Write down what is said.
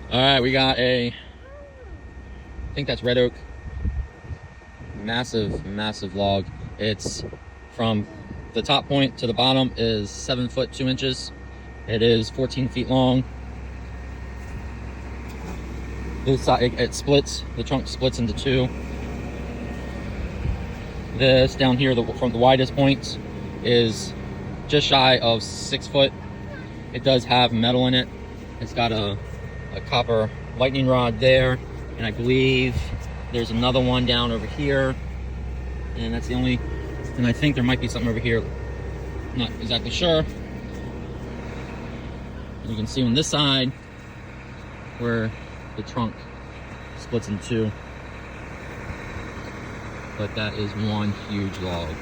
All right, we got I think that's red oak. Massive log. It's from the top point to the bottom is 7 foot 2 inches. It is 14 feet long. This side, it splits, the trunk splits into two. This down here, from the widest point, is just shy of 6 foot. It does have metal in it. It's got a copper lightning rod there, and I believe there's another one down over here, and that's the only, and I think there might be something over here, not exactly sure. And you can see on this side where the trunk splits in two, but that is one huge log.